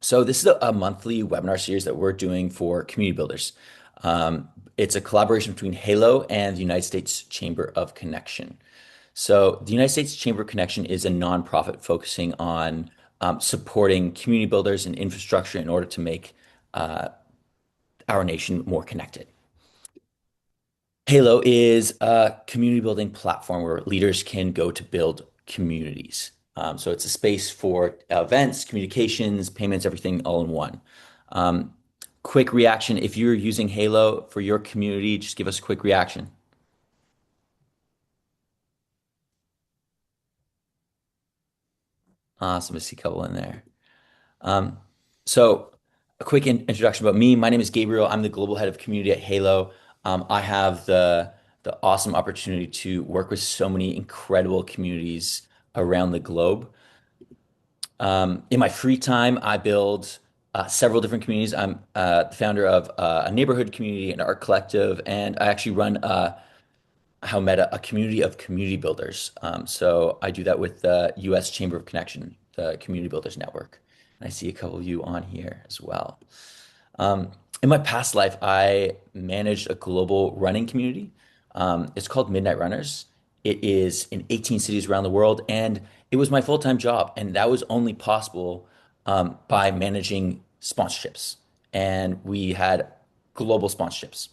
So this is a monthly webinar series that we're doing for community builders. It's a collaboration between Heylo and the United States Chamber of Connection. So the United States Chamber of Connection is a nonprofit focusing on supporting community builders and infrastructure in order to make uh, our nation more connected. Heylo is a community building platform where leaders can go to build communities. So it's a space for events, communications, payments, everything all in one. Um, Quick reaction. If you're using Heylo for your community, just give us a quick reaction. Awesome. I see a couple in there. Um, so a quick introduction about me. My name is Gabriel. I'm the global head of community at Heylo. I have the awesome opportunity to work with so many incredible communities around the globe. In my free time, I build several different communities. I'm the founder of a neighborhood community, an art collective, and I actually run how Meta, a community of community builders. So I do that with the U.S. Chamber of Connection, the Community Builders Network. And I see a couple of you on here as well. In my past life, I managed a global running community. It's called Midnight Runners. It is in 18 cities around the world, and it was my full-time job. And that was only possible by managing sponsorships. And we had global sponsorships.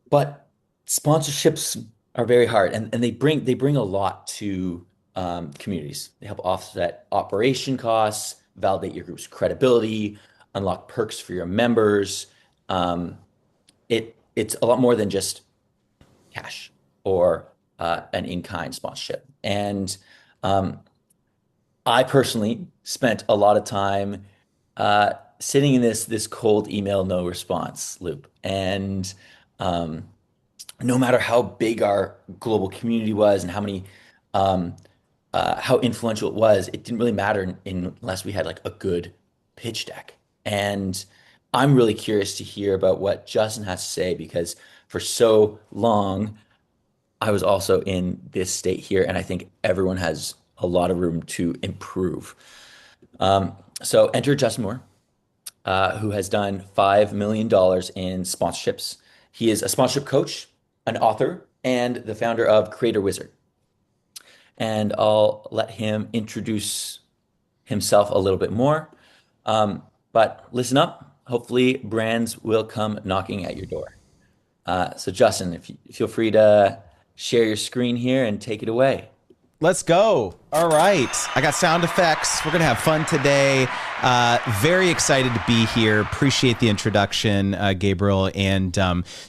But sponsorships are very hard, and they bring a lot to communities. They help offset operation costs, validate your group's credibility, unlock perks for your members. Um, it's a lot more than just cash or an in-kind sponsorship. And um, I personally spent a lot of time sitting in this cold email no response loop, and um, no matter how big our global community was and um, how influential it was, it didn't really matter unless we had like a good pitch deck. And I'm really curious to hear about what Justin has to say because for so long, I was also in this state here, and I think everyone has a lot of room to improve. So enter Justin Moore, who has done $5 million in sponsorships. He is a sponsorship coach, an author, and the founder of Creator Wizard. And I'll let him introduce himself a little bit more. But listen up. Hopefully, brands will come knocking at your door. So, Justin, if you feel free to share your screen here and take it away. Let's go. All right. I got sound effects. We're going to have fun today. Very excited to be here. Appreciate the introduction, Gabriel. And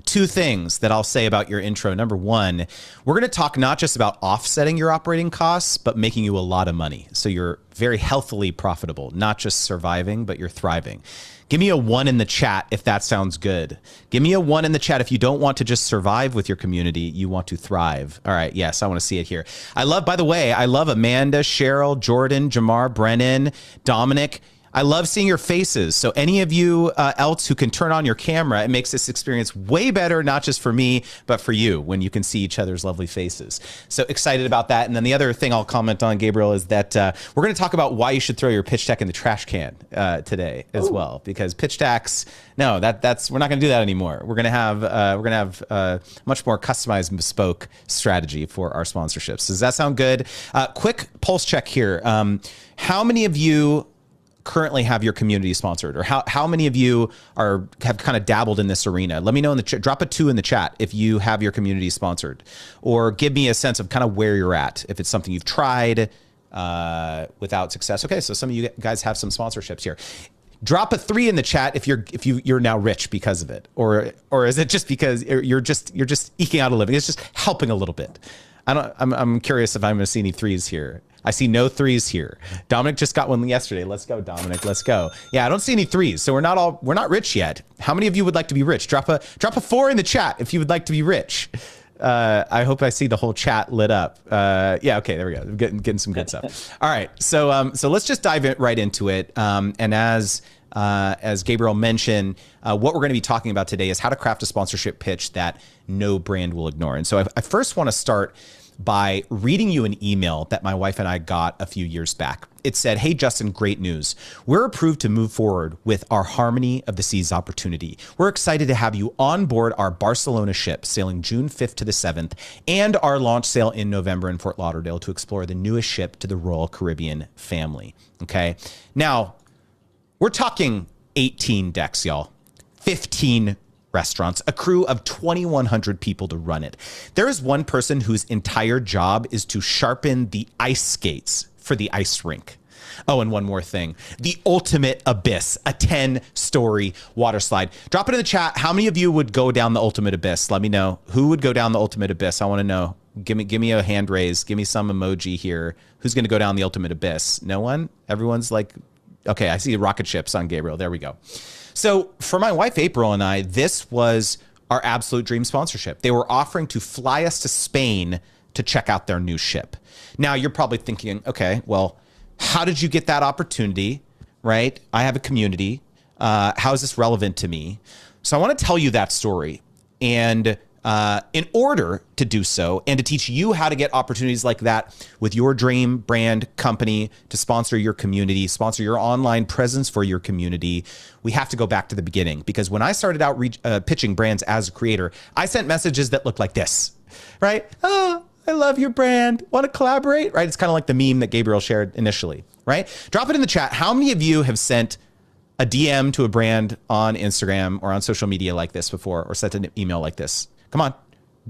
two things that I'll say about your intro. Number one, we're going to talk not just about offsetting your operating costs, but making you a lot of money. So you're very healthily profitable, not just surviving, but you're thriving. Give me a 1 in the chat if that sounds good. Give me a 1 in the chat if you don't want to just survive with your community, you want to thrive. All right, yes, I want to see it here. By the way, I love Amanda, Cheryl, Jordan, Jamar, Brennan, Dominic. I love seeing your faces. So any of you else who can turn on your camera, it makes this experience way better, not just for me, but for you when you can see each other's lovely faces. So excited about that. And then the other thing I'll comment on, Gabriel, is that we're going to talk about why you should throw your pitch deck in the trash can today as well, because pitch decks, no, that's we're not going to do that anymore. We're going to have much more customized, bespoke strategy for our sponsorships. Does that sound good? Quick pulse check here. How many of you currently have your community sponsored, or how many of you have kind of dabbled in this arena? Let me know in the chat. Drop a 2 in the chat if you have your community sponsored, or give me a sense of kind of where you're at if it's something you've tried without success. Okay, so some of you guys have some sponsorships here. Drop a 3 in the chat if you're now rich because of it, or is it just because you're just eking out a living? It's just helping a little bit. I'm curious if I'm going to see any 3s here. I see no 3s here. Dominic just got one yesterday. Let's go, Dominic. Let's go. Yeah, I don't see any 3s. So we're not rich yet. How many of you would like to be rich? Drop a 4 in the chat if you would like to be rich. I hope I see the whole chat lit up. Yeah, okay, there we go. Getting some good stuff. All right, so let's just dive right into it. And as Gabriel mentioned, what we're going to be talking about today is how to craft a sponsorship pitch that no brand will ignore. And so I first want to start by reading you an email that my wife and I got a few years back. It said, "Hey, Justin, great news. We're approved to move forward with our Harmony of the Seas opportunity. We're excited to have you on board our Barcelona ship sailing June 5th to the 7th and our launch sail in November in Fort Lauderdale to explore the newest ship to the Royal Caribbean family." Okay. Now, we're talking 18 decks, y'all. 15 restaurants, a crew of 2,100 people to run it. There is one person whose entire job is to sharpen the ice skates for the ice rink. Oh, and one more thing. The ultimate abyss, a 10-story water slide. Drop it in the chat. How many of you would go down the ultimate abyss? Let me know. Who would go down the ultimate abyss? I want to know. Give me a hand raise. Give me some emoji here. Who's going to go down the ultimate abyss? No one? Everyone's like, okay, I see rocket ships on Gabriel. There we go. So for my wife, April, and I, this was our absolute dream sponsorship. They were offering to fly us to Spain to check out their new ship. Now you're probably thinking, okay, well, how did you get that opportunity, right? I have a community. How is this relevant to me? So I want to tell you that story. And in order to do so and to teach you how to get opportunities like that with your dream brand company to sponsor your community, sponsor your online presence for your community, we have to go back to the beginning. Because when I started out pitching brands as a creator, I sent messages that looked like this, right? Oh, I love your brand. Want to collaborate? Right? It's kind of like the meme that Gabriel shared initially, right? Drop it in the chat. How many of you have sent a DM to a brand on Instagram or on social media like this before, or sent an email like this? Come on,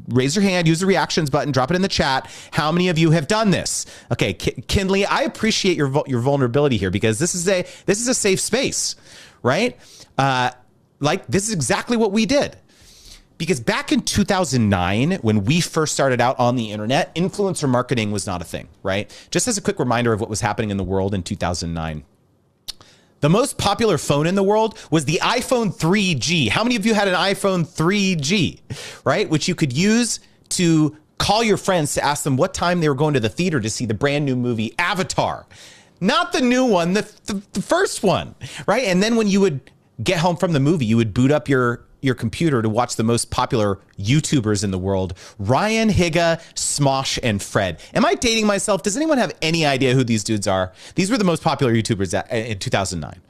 raise your hand, use the reactions button, drop it in the chat. How many of you have done this? Okay, Kinley, I appreciate your vulnerability here because this is a safe space, right? Like this is exactly what we did. Because back in 2009, when we first started out on the internet, influencer marketing was not a thing, right? Just as a quick reminder of what was happening in the world in 2009. The most popular phone in the world was the iPhone 3G. How many of you had an iPhone 3G, right? Which you could use to call your friends to ask them what time they were going to the theater to see the brand new movie Avatar. Not the new one, the first one, right? And then when you would get home from the movie, you would boot up your computer to watch the most popular YouTubers in the world, Ryan, Higa, Smosh, and Fred. Am I dating myself? Does anyone have any idea who these dudes are? These were the most popular YouTubers in 2009.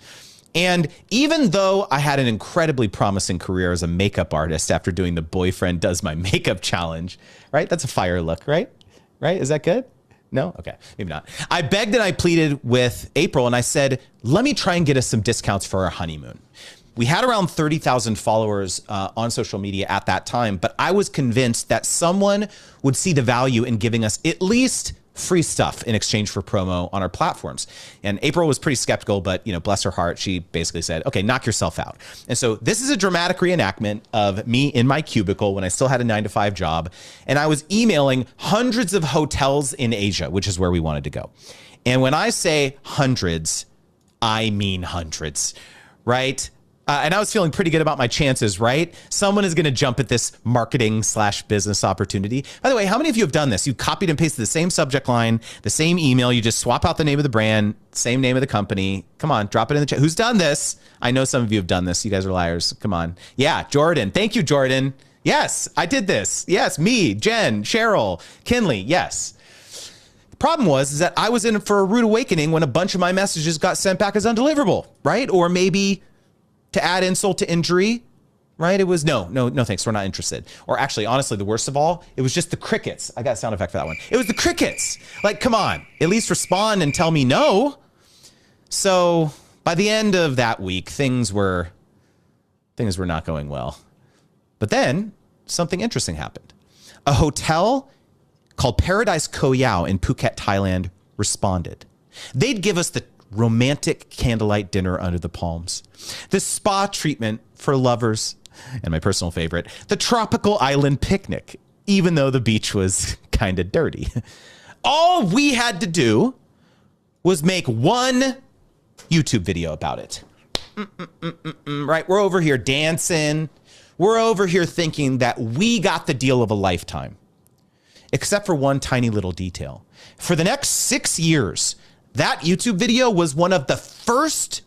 And even though I had an incredibly promising career as a makeup artist after doing the boyfriend does my makeup challenge, right? That's a fire look, right? Right? Is that good? No? Okay, maybe not. I begged and I pleaded with April and I said, let me try and get us some discounts for our honeymoon. We had around 30,000 followers on social media at that time, but I was convinced that someone would see the value in giving us at least free stuff in exchange for promo on our platforms. And April was pretty skeptical, but bless her heart, she basically said, okay, knock yourself out. And so this is a dramatic reenactment of me in my cubicle when I still had a 9-to-5 job. And I was emailing hundreds of hotels in Asia, which is where we wanted to go. And when I say hundreds, I mean hundreds, right? And I was feeling pretty good about my chances, right? Someone is going to jump at this marketing/business opportunity. By the way, how many of you have done this? You copied and pasted the same subject line, the same email. You just swap out the name of the brand, same name of the company. Come on, drop it in the chat. Who's done this? I know some of you have done this. You guys are liars. Come on. Yeah, Jordan. Thank you, Jordan. Yes, I did this. Yes, me, Jen, Cheryl, Kinley. Yes. The problem is that I was in for a rude awakening when a bunch of my messages got sent back as undeliverable, right? Or maybe to add insult to injury, right? It was no, thanks. We're not interested. Or actually, honestly, the worst of all, it was just the crickets. I got a sound effect for that one. It was the crickets. Like, come on, at least respond and tell me no. So by the end of that week, things were not going well. But then something interesting happened. A hotel called Paradise Koh Yao in Phuket, Thailand responded. They'd give us the romantic candlelight dinner under the palms, the spa treatment for lovers, and my personal favorite, the tropical island picnic, even though the beach was kind of dirty. All we had to do was make one YouTube video about it. Right? We're over here dancing. We're over here thinking that we got the deal of a lifetime, except for one tiny little detail. For the next 6 years, that YouTube video was one of the first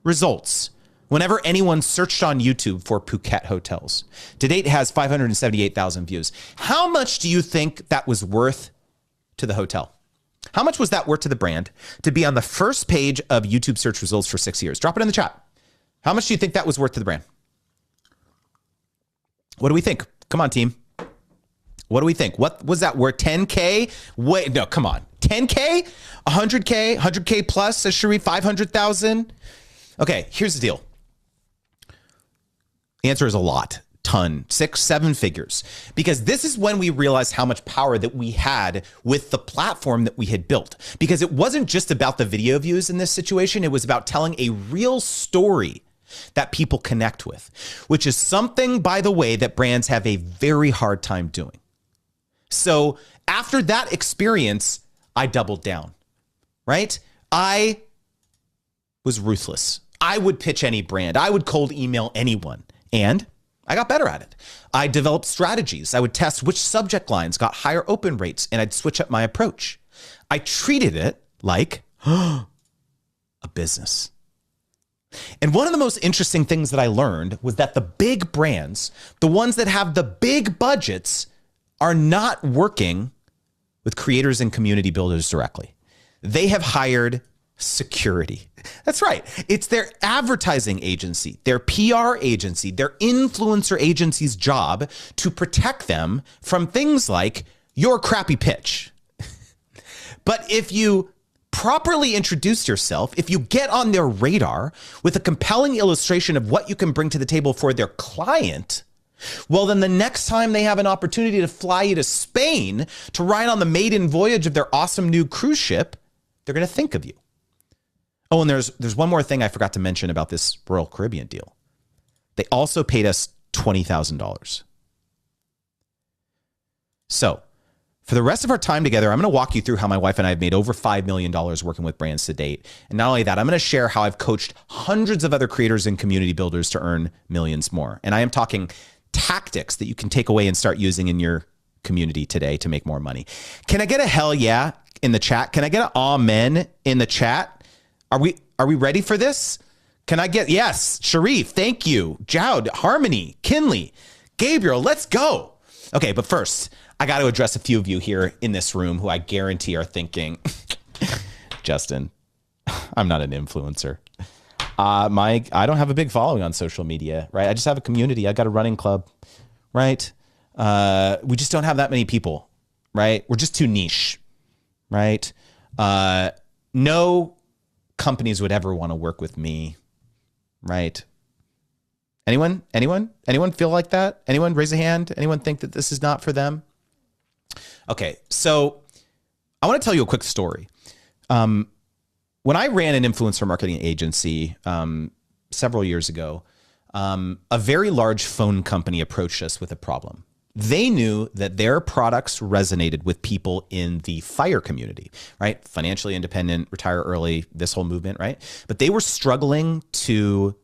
results whenever anyone searched on YouTube for Phuket hotels. To date, it has 578,000 views. How much do you think that was worth to the hotel? How much was that worth to the brand to be on the first page of YouTube search results for 6 years? Drop it in the chat. How much do you think that was worth to the brand? What do we think? Come on, team. What do we think? What was that worth? 10K? Wait, no, come on. 10K? 100K? 100K plus, says Cherie, 500,000? Okay, here's the deal. The answer is a lot. Ton, 6, 7 figures, because this is when we realized how much power that we had with the platform that we had built, because it wasn't just about the video views in this situation. It was about telling a real story that people connect with, which is something, by the way, that brands have a very hard time doing. So after that experience, I doubled down, right? I was ruthless. I would pitch any brand. I would cold email anyone, and I got better at it. I developed strategies. I would test which subject lines got higher open rates, and I'd switch up my approach. I treated it like a business. And one of the most interesting things that I learned was that the big brands, the ones that have the big budgets, are not working with creators and community builders directly. They have hired security. That's right. It's their advertising agency, their PR agency, their influencer agency's job to protect them from things like your crappy pitch. But if you properly introduce yourself, if you get on their radar with a compelling illustration of what you can bring to the table for their client, well, then the next time they have an opportunity to fly you to Spain to ride on the maiden voyage of their awesome new cruise ship, they're going to think of you. Oh, and there's one more thing I forgot to mention about this Royal Caribbean deal. They also paid us $20,000. So for the rest of our time together, I'm going to walk you through how my wife and I have made over $5 million working with brands to date. And not only that, I'm going to share how I've coached hundreds of other creators and community builders to earn millions more. And I am talking tactics that you can take away and start using in your community today to make more money. Can I get a hell yeah in the chat? Can I get an amen in the chat? Are we ready for this? Can I get, yes, Sharif, thank you. Jowd, Harmony, Kinley, Gabriel, let's go. Okay, but first, I got to address a few of you here in this room who I guarantee are thinking, Justin, I'm not an influencer. I don't have a big following on social media, right? I just have a community. I got a running club, right? We just don't have that many people, right? We're just too niche, right? No companies would ever want to work with me, right? Anyone feel like that? Anyone raise a hand? Anyone think that this is not for them? Okay, so I want to tell you a quick story. When I ran an influencer marketing agency several years ago, a very large phone company approached us with a problem. They knew that their products resonated with people in the FIRE community, right? Financially independent, retire early, this whole movement, right? But they were struggling to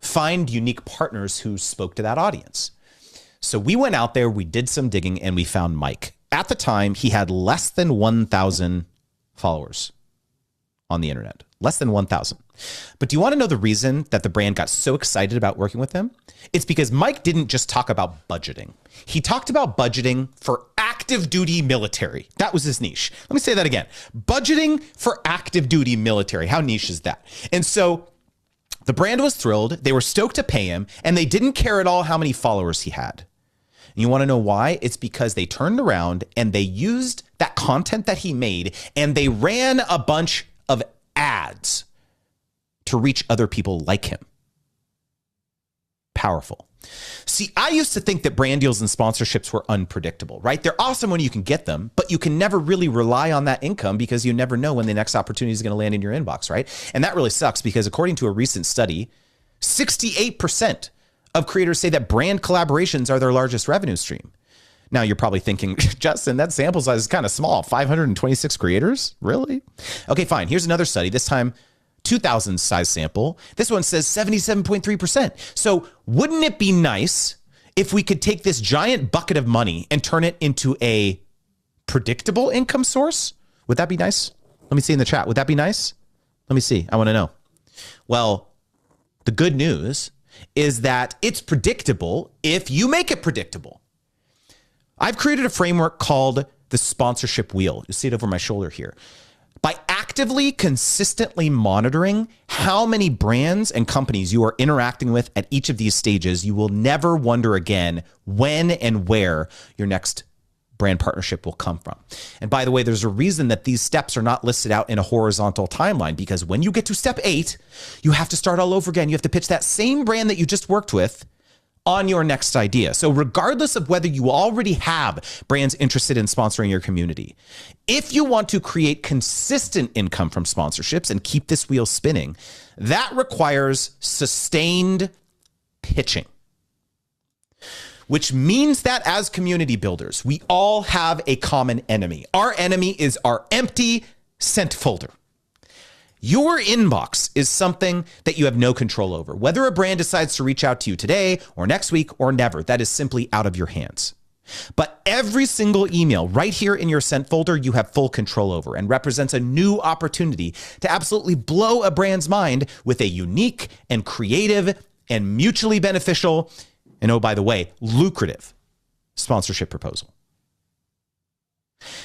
find unique partners who spoke to that audience. So we went out there, we did some digging, and we found Mike. At the time, he had less than 1,000 followers on the internet, less than 1,000. But do you want to know the reason that the brand got so excited about working with him? It's because Mike didn't just talk about budgeting. He talked about budgeting for active duty military. That was his niche. Let me say that again. Budgeting for active duty military. How niche is that? And so the brand was thrilled. They were stoked to pay him, and they didn't care at all how many followers he had. And you want to know why? It's because they turned around and they used that content that he made, and they ran a bunch of ads to reach other people like him. Powerful. See, I used to think that brand deals and sponsorships were unpredictable, right? They're awesome when you can get them, but you can never really rely on that income because you never know when the next opportunity is going to land in your inbox, right? And that really sucks because according to a recent study, 68% of creators say that brand collaborations are their largest revenue stream. Now you're probably thinking, Justin, that sample size is kind of small. 526 creators? Really? Okay, fine. Here's another study, this time 2,000 size sample. This one says 77.3%. So wouldn't it be nice if we could take this giant bucket of money and turn it into a predictable income source? Would that be nice? Let me see in the chat. Would that be nice? Let me see. I want to know. Well, the good news is that it's predictable if you make it predictable. I've created a framework called the sponsorship wheel. You see it over my shoulder here. By actively, consistently monitoring how many brands and companies you are interacting with at each of these stages, you will never wonder again when and where your next brand partnership will come from. And by the way, there's a reason that these steps are not listed out in a horizontal timeline, because when you get to step 8, you have to start all over again. You have to pitch that same brand that you just worked with on your next idea. So regardless of whether you already have brands interested in sponsoring your community, if you want to create consistent income from sponsorships and keep this wheel spinning, that requires sustained pitching. Which means that as community builders, we all have a common enemy. Our enemy is our empty sent folder. Your inbox is something that you have no control over. Whether a brand decides to reach out to you today or next week or never, that is simply out of your hands. But every single email right here in your sent folder, you have full control over, and represents a new opportunity to absolutely blow a brand's mind with a unique and creative and mutually beneficial, and oh, by the way, lucrative sponsorship proposal.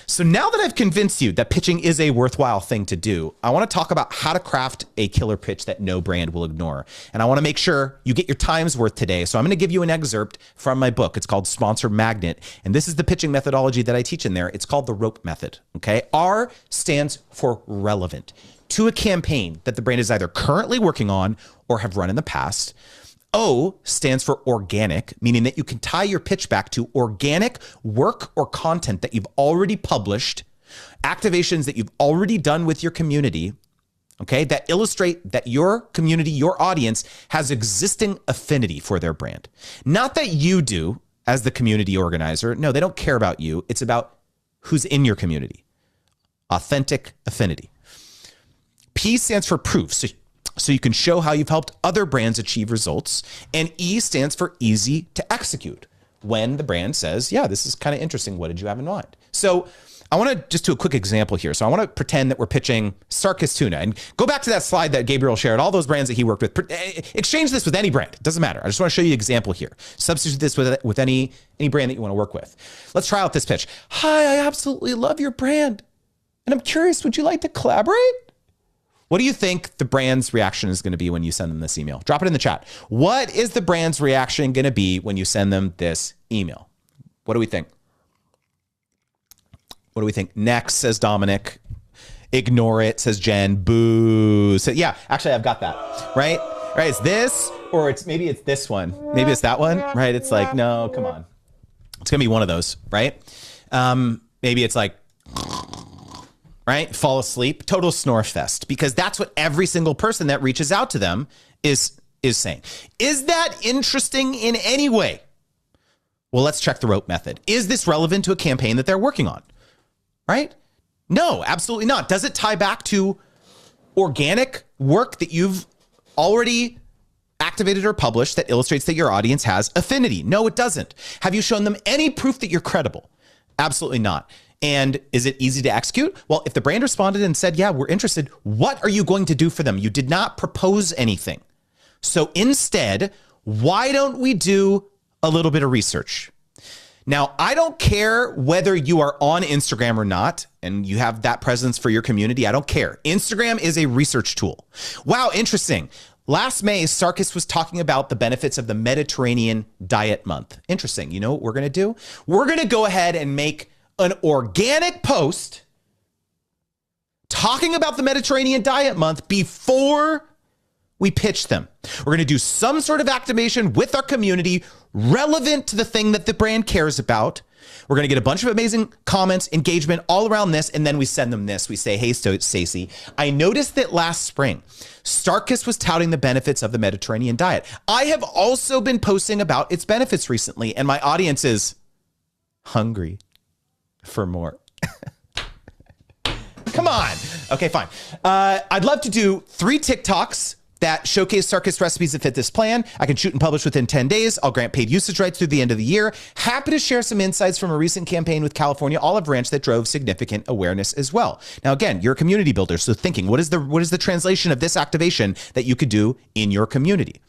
So now that I've convinced you that pitching is a worthwhile thing to do, I want to talk about how to craft a killer pitch that no brand will ignore. And I want to make sure you get your time's worth today. So I'm going to give you an excerpt from my book. It's called Sponsor Magnet. And this is the pitching methodology that I teach in there. It's called the R.O.P.E method. Okay. R stands for relevant to a campaign that the brand is either currently working on or have run in the past. O stands for organic, meaning that you can tie your pitch back to organic work or content that you've already published, activations that you've already done with your community, okay, that illustrate that your community, your audience has existing affinity for their brand. Not that you do as the community organizer. No, they don't care about you. It's about who's in your community. Authentic affinity. P stands for proof. So you can show how you've helped other brands achieve results. And E stands for easy to execute. When the brand says, yeah, this is kind of interesting. What did you have in mind? So I want to just do a quick example here. So I want to pretend that we're pitching Sarkis Tuna, and go back to that slide that Gabriel shared, all those brands that he worked with. Exchange this with any brand. It doesn't matter. I just want to show you an example here. Substitute this with any brand that you want to work with. Let's try out this pitch. Hi, I absolutely love your brand, and I'm curious, would you like to collaborate? What do you think the brand's reaction is going to be when you send them this email? Drop it in the chat. What is the brand's reaction going to be when you send them this email? What do we think? What do we think? Next, says Dominic. Ignore it, says Jen. Boo. So yeah, actually, I've got that. Right? Right? It's this, or maybe it's this one. Maybe it's that one. Right? It's like, no, come on. It's going to be one of those, right? Maybe it's like, right? Fall asleep, total snore fest, because that's what every single person that reaches out to them is saying. Is that interesting in any way? Well, let's check the R.O.P.E method. Is this relevant to a campaign that they're working on? Right? No, absolutely not. Does it tie back to organic work that you've already activated or published that illustrates that your audience has affinity? No, it doesn't. Have you shown them any proof that you're credible? Absolutely not. And is it easy to execute? Well, if the brand responded and said, yeah, we're interested, what are you going to do for them? You did not propose anything. So instead, why don't we do a little bit of research? Now, I don't care whether you are on Instagram or not, and you have that presence for your community. I don't care. Instagram is a research tool. Wow, interesting. Last May, Sarkis was talking about the benefits of the Mediterranean Diet Month. Interesting. You know what we're going to do? We're going to go ahead and make an organic post talking about the Mediterranean Diet Month before we pitch them. We're going to do some sort of activation with our community relevant to the thing that the brand cares about. We're going to get a bunch of amazing comments, engagement all around this, and then we send them this. We say, hey, Stacey, I noticed that last spring, Sarkis was touting the benefits of the Mediterranean diet. I have also been posting about its benefits recently, and my audience is hungry for more. Come on. Okay, fine. I'd love to do 3 TikToks that showcase Sarkis recipes that fit this plan. I can shoot and publish within 10 days. I'll grant paid usage rights through the end of the year. Happy to share some insights from a recent campaign with California Olive Ranch that drove significant awareness as well. Now, again, you're a community builder, so thinking, what is the translation of this activation that you could do in your community,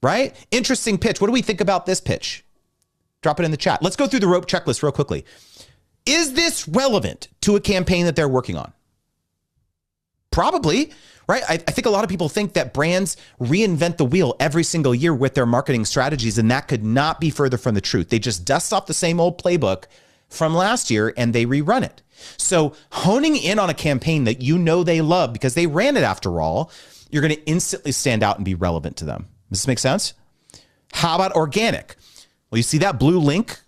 right? Interesting pitch. What do we think about this pitch? Drop it in the chat. Let's go through the R.O.P.E checklist real quickly. Is this relevant to a campaign that they're working on? Probably, right? I think a lot of people think that brands reinvent the wheel every single year with their marketing strategies, and that could not be further from the truth. They just dust off the same old playbook from last year and they rerun it. So honing in on a campaign that you know they love because they ran it after all, you're going to instantly stand out and be relevant to them. Does this make sense? How about organic? Well, you see that blue link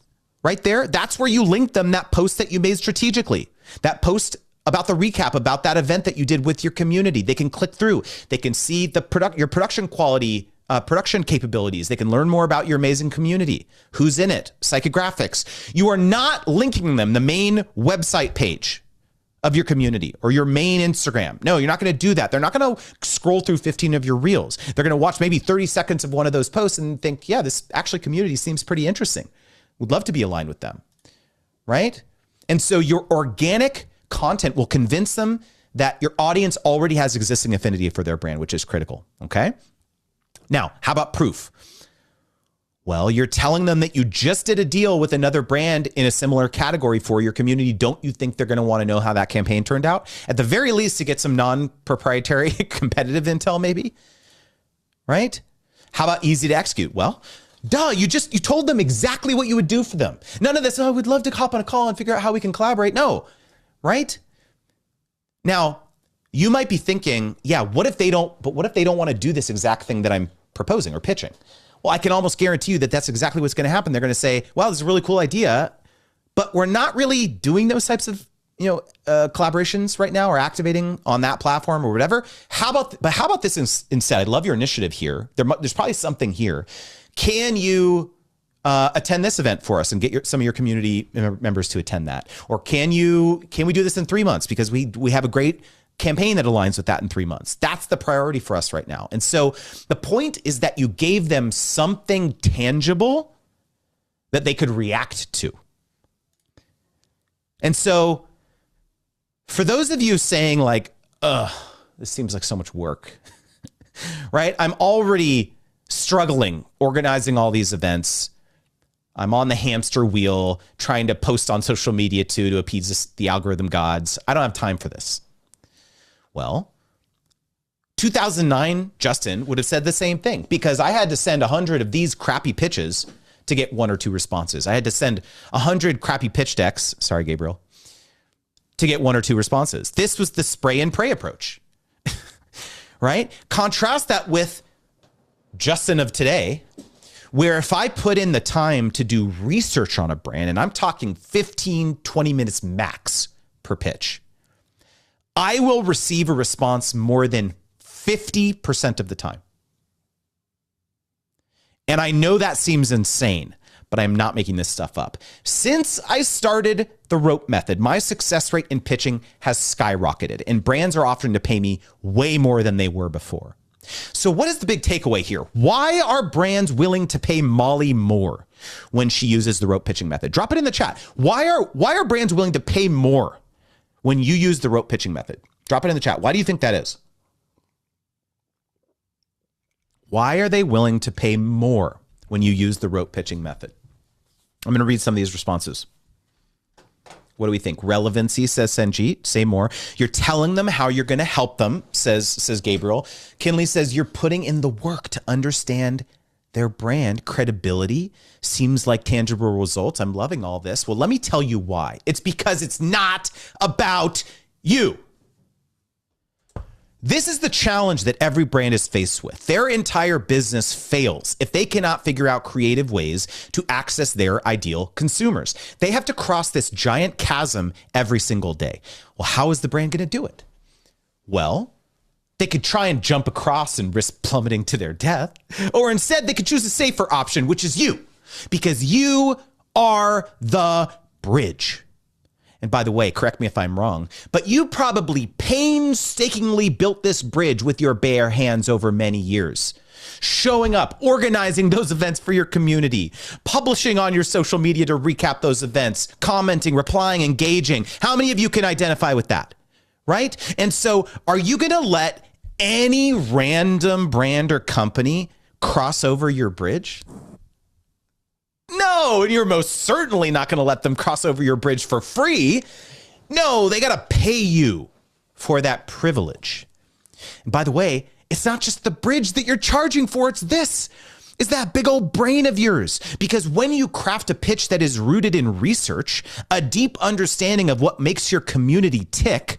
right there? That's where you link them that post that you made strategically. That post about the recap about that event that you did with your community. They can click through. They can see your production quality, production capabilities. They can learn more about your amazing community. Who's in it? Psychographics. You are not linking them the main website page of your community or your main Instagram. No, you're not going to do that. They're not going to scroll through 15 of your reels. They're going to watch maybe 30 seconds of one of those posts and think, yeah, this actually community seems pretty interesting. Would love to be aligned with them, right? And so your organic content will convince them that your audience already has existing affinity for their brand, which is critical, okay? Now, how about proof? Well, you're telling them that you just did a deal with another brand in a similar category for your community. Don't you think they're going to want to know how that campaign turned out? At the very least, to get some non-proprietary competitive intel, maybe, right? How about easy to execute? Well, duh, you told them exactly what you would do for them. None of this, oh, we'd love to hop on a call and figure out how we can collaborate. No, right? Now, you might be thinking, yeah, what if they don't want to do this exact thing that I'm proposing or pitching? Well, I can almost guarantee you that that's exactly what's going to happen. They're going to say, well, this is a really cool idea, but we're not really doing those types of, collaborations right now or activating on that platform or whatever. How about this instead? I love your initiative here. There's probably something here. Can you attend this event for us and get some of your community members to attend that? Or can we do this in 3 months because we have a great campaign that aligns with that in 3 months? That's the priority for us right now. And so the point is that you gave them something tangible that they could react to. And so for those of you saying like, this seems like so much work, right? I'm already struggling organizing all these events. I'm on the hamster wheel trying to post on social media to appease the algorithm gods. I don't have time for this. Well, 2009, Justin would have said the same thing because I had to send 100 of these crappy pitches to get 1 or 2 responses. I had to send 100 crappy pitch decks, sorry, Gabriel, to get 1 or 2 responses. This was the spray and pray approach, right? Contrast that with Justin of today, where if I put in the time to do research on a brand, and I'm talking 15, 20 minutes max per pitch, I will receive a response more than 50% of the time. And I know that seems insane, but I'm not making this stuff up. Since I started the R.O.P.E method, my success rate in pitching has skyrocketed, and brands are offering to pay me way more than they were before. So what is the big takeaway here? Why are brands willing to pay Molly more when she uses the R.O.P.E pitching method? Drop it in the chat. Why are brands willing to pay more when you use the R.O.P pitching method? Drop it in the chat. Why do you think that is? Why are they willing to pay more when you use the R.O.P pitching method? I'm going to read some of these responses. What do we think? Relevancy, says Sanjeet. Say more. You're telling them how you're going to help them, says Gabriel. Kinley says you're putting in the work to understand their brand. Credibility seems like tangible results. I'm loving all this. Well, let me tell you why. It's because it's not about you. This is the challenge that every brand is faced with. Their entire business fails if they cannot figure out creative ways to access their ideal consumers. They have to cross this giant chasm every single day. Well, how is the brand going to do it? Well, they could try and jump across and risk plummeting to their death. Or instead, they could choose a safer option, which is you, because you are the bridge. And by the way, correct me if I'm wrong, but you probably painstakingly built this bridge with your bare hands over many years. Showing up, organizing those events for your community, publishing on your social media to recap those events, commenting, replying, engaging. How many of you can identify with that? Right? And so are you going to let any random brand or company cross over your bridge? No. No, and you're most certainly not going to let them cross over your bridge for free. No, they got to pay you for that privilege. And by the way, it's not just the bridge that you're charging for, it's this. Is that big old brain of yours. Because when you craft a pitch that is rooted in research, a deep understanding of what makes your community tick,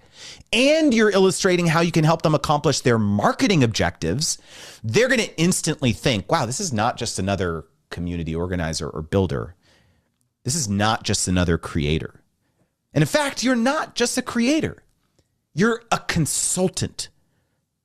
and you're illustrating how you can help them accomplish their marketing objectives, they're going to instantly think, wow, this is not just another community organizer or builder. This is not just another creator. And in fact, you're not just a creator. You're a consultant.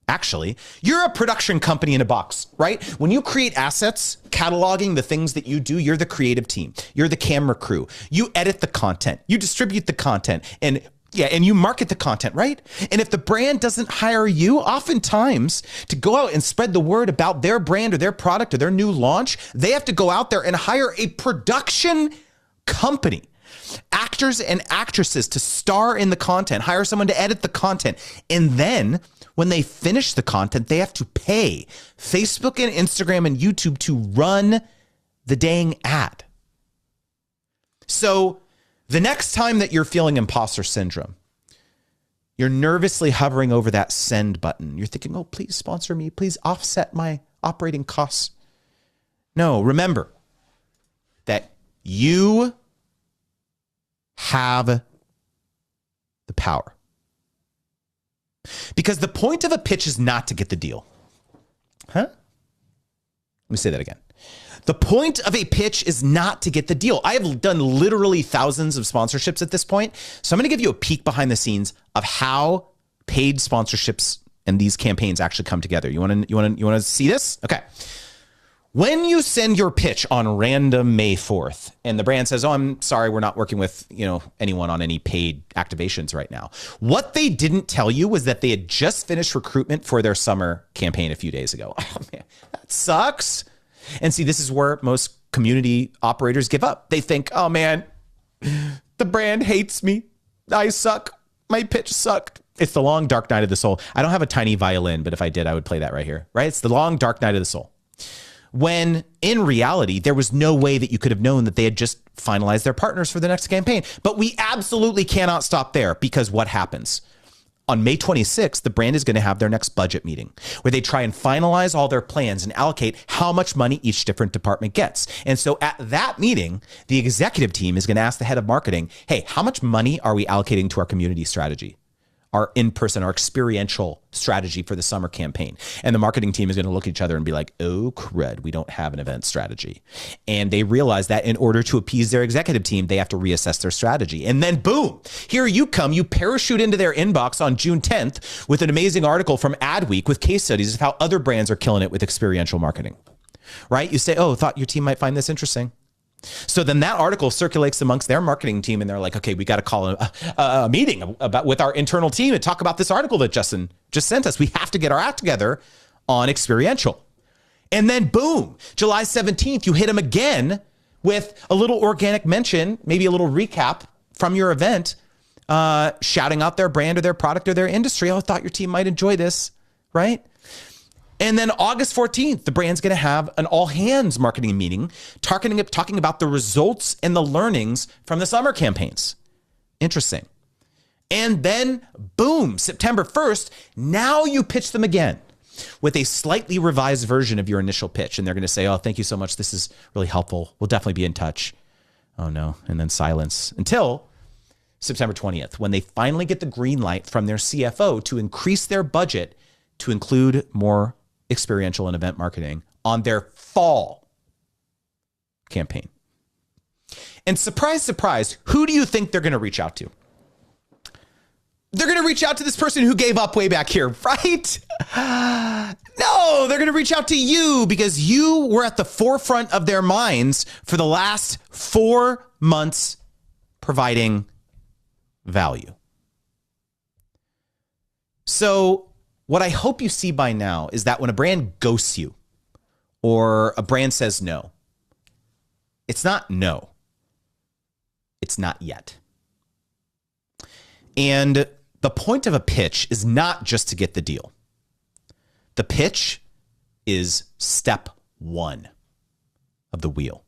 Actually, you're a production company in a box, right? When you create assets, cataloging the things that you do, you're the creative team. You're the camera crew. You edit the content. You distribute the content. And you market the content, right? And if the brand doesn't hire you, oftentimes to go out and spread the word about their brand or their product or their new launch, they have to go out there and hire a production company. Actors and actresses to star in the content, hire someone to edit the content. And then when they finish the content, they have to pay Facebook and Instagram and YouTube to run the dang ad. So the next time that you're feeling imposter syndrome, you're nervously hovering over that send button. You're thinking, oh, please sponsor me. Please offset my operating costs. No, remember that you have the power. Because the point of a pitch is not to get the deal. Let me say that again. The point of a pitch is not to get the deal. I have done literally thousands of sponsorships at this point. So I'm going to give you a peek behind the scenes of how paid sponsorships and these campaigns actually come together. You want to see this? Okay. When you send your pitch on random May 4th and the brand says, oh, I'm sorry, we're not working with, anyone on any paid activations right now. What they didn't tell you was that they had just finished recruitment for their summer campaign a few days ago. Oh man, that sucks. And see, this is where most community operators give up. They think, oh man, the brand hates me. I suck. My pitch sucked. It's the long, dark night of the soul. I don't have a tiny violin, but if I did, I would play that right here, right? It's the long, dark night of the soul. When in reality, there was no way that you could have known that they had just finalized their partners for the next campaign. But we absolutely cannot stop there, because what happens? On May 26th, the brand is going to have their next budget meeting where they try and finalize all their plans and allocate how much money each different department gets. And so at that meeting, the executive team is going to ask the head of marketing, hey, how much money are we allocating to our community strategy? Our in-person, our experiential strategy for the summer campaign. And the marketing team is going to look at each other and be like, oh, crud, we don't have an event strategy. And they realize that in order to appease their executive team, they have to reassess their strategy. And then boom, here you come, you parachute into their inbox on June 10th with an amazing article from Adweek with case studies of how other brands are killing it with experiential marketing, right? You say, oh, thought your team might find this interesting. So then that article circulates amongst their marketing team, and they're like, okay, we got to call a meeting with our internal team and talk about this article that Justin just sent us. We have to get our act together on experiential. And then boom, July 17th, you hit them again with a little organic mention, maybe a little recap from your event, shouting out their brand or their product or their industry. Oh, I thought your team might enjoy this, right? And then August 14th, the brand's going to have an all-hands marketing meeting talking about the results and the learnings from the summer campaigns. Interesting. And then, boom, September 1st, now you pitch them again with a slightly revised version of your initial pitch. And they're going to say, oh, thank you so much. This is really helpful. We'll definitely be in touch. Oh, no. And then silence until September 20th, when they finally get the green light from their CFO to increase their budget to include more experiential and event marketing on their fall campaign. And surprise, surprise, who do you think they're going to reach out to? They're going to reach out to this person who gave up way back here, right? No, they're going to reach out to you because you were at the forefront of their minds for the last 4 months providing value. So what I hope you see by now is that when a brand ghosts you or a brand says no, it's not no. It's not yet. And the point of a pitch is not just to get the deal. The pitch is step 1 of the wheel.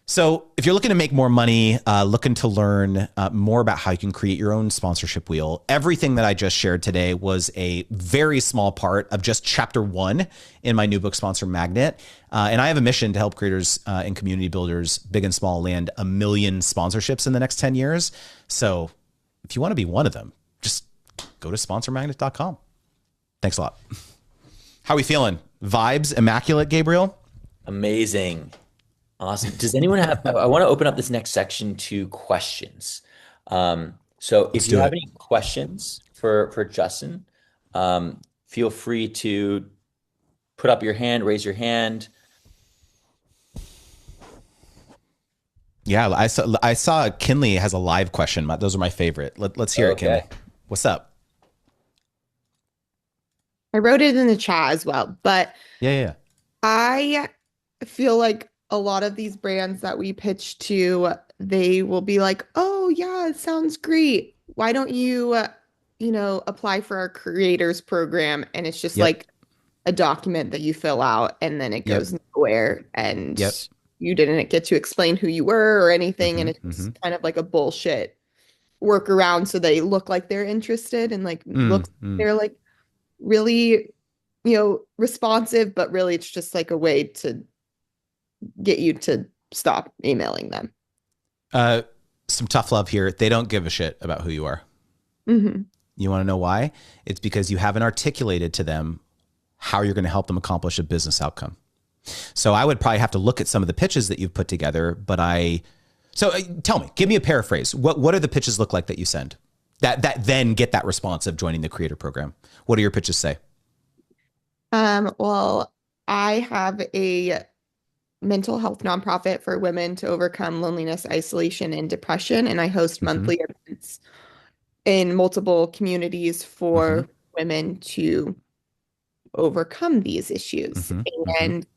So if you're looking to make more money, looking to learn more about how you can create your own sponsorship wheel, everything that I just shared today was a very small part of just chapter 1 in my new book, Sponsor Magnet. And I have a mission to help creators and community builders, big and small, land 1 million sponsorships in the next 10 years. So if you want to be one of them, just go to sponsormagnet.com. Thanks a lot. How are we feeling? Vibes immaculate, Gabriel? Amazing. Awesome. Does anyone have, I want to open up this next section to questions. So Let's if you do have it. any questions for Justin, feel free to put up your hand, raise your hand. Yeah, I saw Kinley has a live question. Those are my favorite. Let's hear it, Kinley. Okay. What's up? I wrote it in the chat as well, but Yeah, yeah, yeah. I feel like a lot of these brands that we pitch to, they will be like, "Oh, yeah, it sounds great. Why don't you, apply for our creators program?" And it's just Yep, like a document that you fill out and then it yep, goes nowhere and yep. you didn't get to explain who you were or anything, and Mm-hmm, it's mm-hmm. just kind of like a bullshit workaround so they look like they're interested and like Mm, looks mm. they're like really, responsive, but really it's just like a way to get you to stop emailing them. Uh, some tough love here. They don't give a shit about who you are. Hmm. You want to know why? It's because you haven't articulated to them how you're going to help them accomplish a business outcome. So I would probably have to look at some of the pitches that you've put together, but tell me, give me a paraphrase. What do the pitches look like that you send that then get that response of joining the creator program? What do your pitches say? Well, I have a mental health nonprofit for women to overcome loneliness, isolation, and depression, and I host Mm-hmm, monthly events in multiple communities mm-hmm, for women to overcome these issues. mm-hmm, mm-hmm, And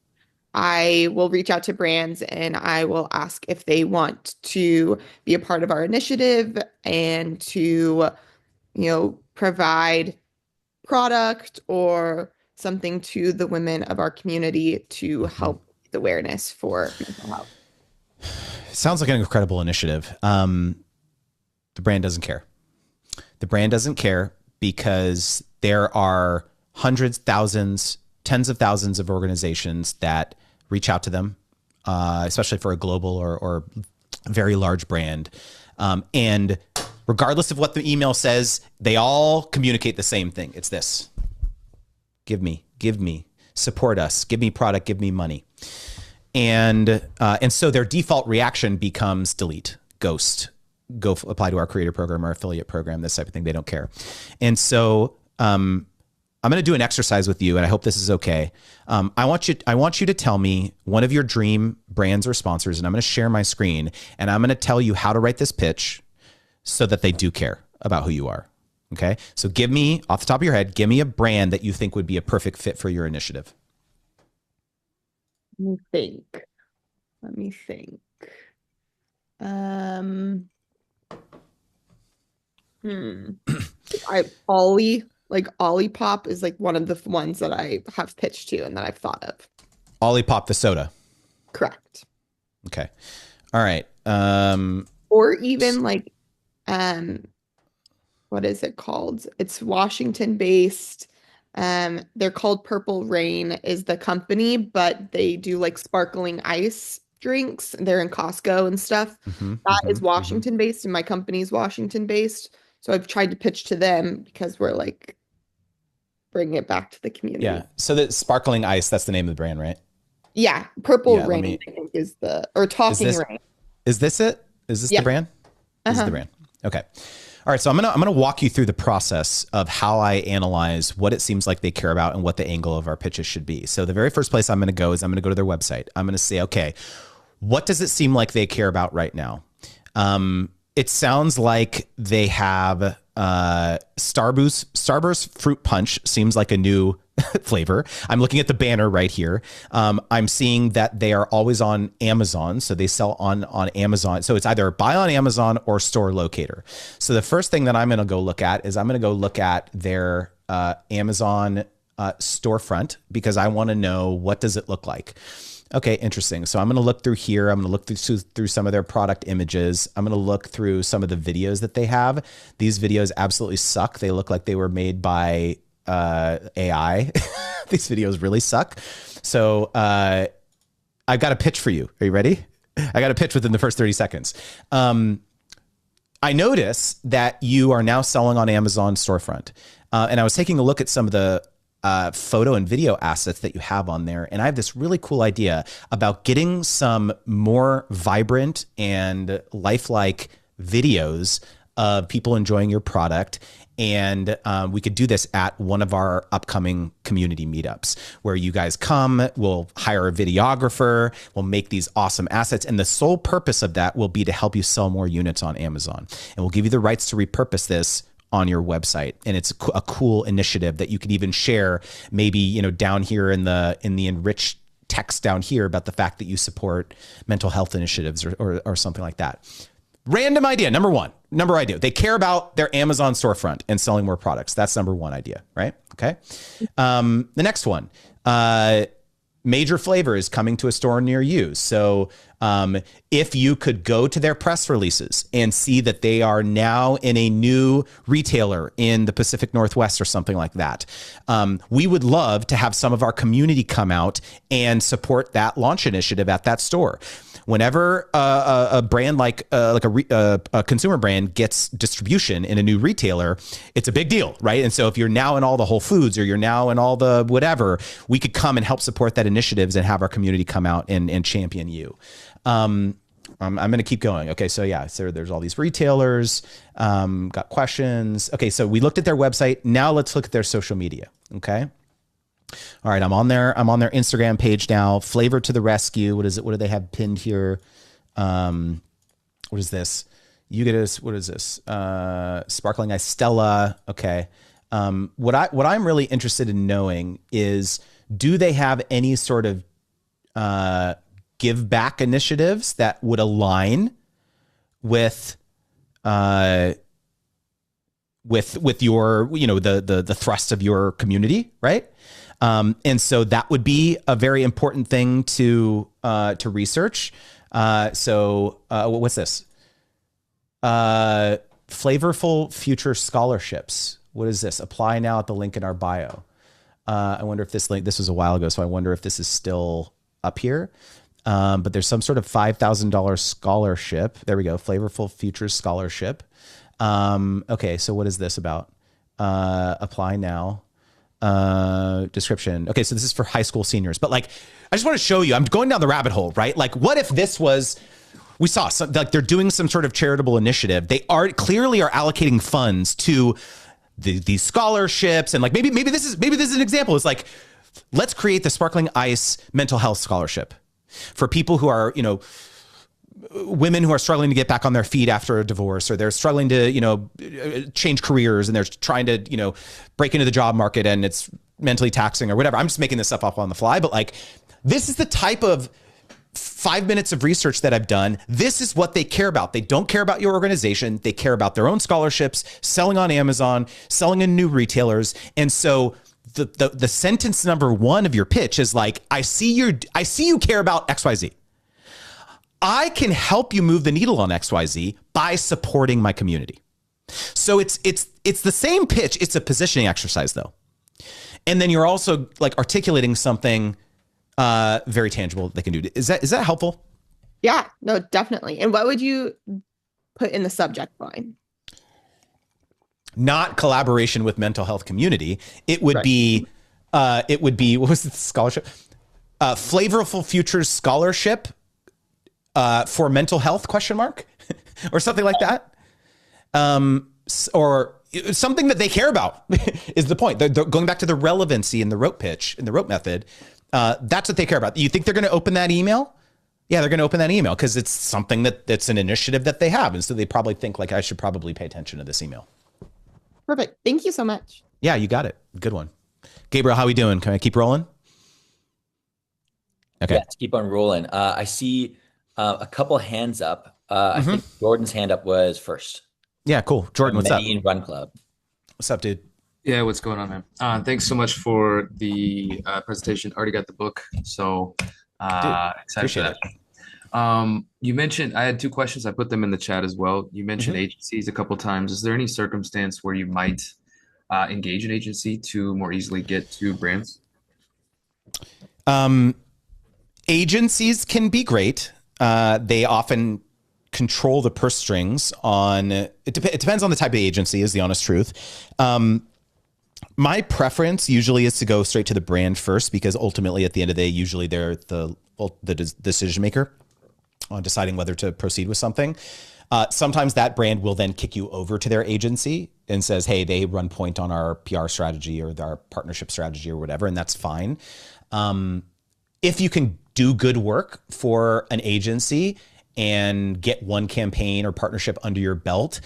I will reach out to brands and I will ask if they want to be a part of our initiative and to, provide product or something to the women of our community to mm-hmm. help with awareness for mental health. Sounds like an incredible initiative. The brand doesn't care. The brand doesn't care because there are hundreds, thousands, tens of thousands of organizations that reach out to them, especially for a global or very large brand. And regardless of what the email says, they all communicate the same thing. It's this: give me, support us, give me product, give me money. And so their default reaction becomes delete, ghost, go apply to our creator program or affiliate program, this type of thing. They don't care. And so I'm going to do an exercise with you, and I hope this is okay. I want you to tell me one of your dream brands or sponsors, and I'm going to share my screen, and I'm going to tell you how to write this pitch so that they do care about who you are. Okay. So give me, off the top of your head, give me a brand that you think would be a perfect fit for your initiative. Let me think. Let me think. Um, hmm. Olipop is like one of the ones that I have pitched to and that I've thought of. Olipop the soda. Correct. Okay. All right. Or even like, um, what is it called? It's Washington based. They're called Purple Rain is the company, but they do like sparkling ice drinks. They're in Costco and stuff. mm-hmm, That mm-hmm, is mm-hmm. Washington based, and my company is Washington based. So I've tried to pitch to them because we're like bringing it back to the Yeah. community. So the sparkling ice, that's the name of the brand, right? Yeah, Purple Yeah. Rain, I think or Is Talking this, Rain. is this it? Is this the Yeah. brand? This is the Uh-huh. brand. Okay. All right. So I'm gonna walk you through the process of how I analyze what it seems like they care about and what the angle of our pitches should be. So the very first place I'm going to go is I'm going to go to their website. I'm going to say, okay, what does it seem like they care about right now? It sounds like they have Starburst Fruit Punch seems like a new flavor. I'm looking at the banner right here. I'm seeing that they are always on Amazon. So they sell on Amazon. So it's either buy on Amazon or store locator. So the first thing that I'm going to go look at is I'm going to go look at their Amazon storefront because I want to know what does it look like. Okay, interesting. So I'm going to look through here. I'm going to look through some of their product images. I'm going to look through some of the videos that they have. These videos absolutely suck. They look like they were made by AI. These videos really suck. So I've got a pitch for you. Are you ready? I got a pitch within the first 30 seconds. I notice that you are now selling on Amazon storefront. And I was taking a look at some of the photo and video assets that you have on there. And I have this really cool idea about getting some more vibrant and lifelike videos of people enjoying your product. And we could do this at one of our upcoming community meetups where you guys come, we'll hire a videographer, we'll make these awesome assets. And the sole purpose of that will be to help you sell more units on Amazon. And we'll give you the rights to repurpose this on your website. And it's a cool initiative that you could even share maybe, you know, down here in the enriched text down here about the fact that you support mental health initiatives or something like that. Random idea. Number idea. They care about their Amazon storefront and selling more products. That's number one idea, right? Okay. The next one, Major Flavor is coming to a store near you. So if you could go to their press releases and see that they are now in a new retailer in the Pacific Northwest or something like that, we would love to have some of our community come out and support that launch initiative at that store. Whenever a brand like a consumer brand gets distribution in a new retailer, it's a big deal, right? And so if you're now in all the Whole Foods or you're now in all the whatever, we could come and help support that initiatives and have our community come out and champion you. I'm going to keep going. Okay, so yeah, so there's all these retailers. Got questions. Okay, so we looked at their website. Now let's look at their social media. Okay. All right, I'm on their Instagram page now. Flavor to the rescue. What is it? What do they have pinned here? What is this? You get us. What is this? Sparkling Ice Stella. Okay. What I'm really interested in knowing is, do they have any sort of give back initiatives that would align with your, you know, the thrust of your community, right? And so that would be a very important thing to research. So what's this? Flavorful Future Scholarships. What is this? Apply now at the link in our bio. I wonder if this was a while ago, so I wonder if this is still up here. But there's some sort of $5,000 scholarship. There we go. Flavorful Futures Scholarship. Okay, so what is this about? Apply now. Description. Okay, so this is for high school seniors. But like, I just want to show you, I'm going down the rabbit hole, right? Like, what if this was, we saw some, like they're doing some sort of charitable initiative. They are clearly allocating funds to these scholarships, and like maybe this is an example. It's like, let's create the Sparkling Ice Mental Health Scholarship for people who are, you know, women who are struggling to get back on their feet after a divorce, or they're struggling to, you know, change careers, and they're trying to, you know, break into the job market and it's mentally taxing or whatever. I'm just making this stuff up on the fly, but like, this is the type of 5 minutes of research that I've done. This is what they care about. They don't care about your organization. They care about their own scholarships, selling on Amazon, selling in new retailers. And so the sentence number one of your pitch is like, I see you care about XYZ. I can help you move the needle on XYZ by supporting my community. So it's the same pitch. It's a positioning exercise though. And then you're also like articulating something very tangible that they can do. Is that helpful? Yeah, no, definitely. And what would you put in the subject line? Not collaboration with mental health community. It would be, what was the scholarship? Flavorful Futures Scholarship for mental health ? Or something like that. Or something that they care about is the point. They're going back to the relevancy in the R.O.P.E pitch, in the R.O.P.E method. That's what they care about. You think they're going to open that email? Yeah, they're going to open that email because it's something that's an initiative that they have. And so they probably think like, I should probably pay attention to this email. Perfect. Thank you so much. Yeah, you got it. Good one. Gabriel, how we doing? Can I keep rolling? Okay. Yeah, let's keep on rolling. I see a couple hands up. I think Jordan's hand up was first. Yeah, cool. Jordan, what's up? Medellin Run Club. What's up, dude? Yeah, what's going on, man? Thanks so much for the presentation. Already got the book, so Dude, Excited for appreciate that. it. You mentioned I had two questions. I put them in the chat as well. You mentioned Mhm. agencies a couple times. Is there any circumstance where you might engage an agency to more easily get to brands? Um, Agencies can be great. They often control the purse strings on it depends on the type of agency is the honest truth. My preference usually is to go straight to the brand first because ultimately at the end of the day usually they're the decision maker on deciding whether to proceed with something. Sometimes that brand will then kick you over to their agency and says, hey, they run point on our PR strategy or our partnership strategy or whatever, and that's fine. If you can do good work for an agency and get one campaign or partnership under your belt,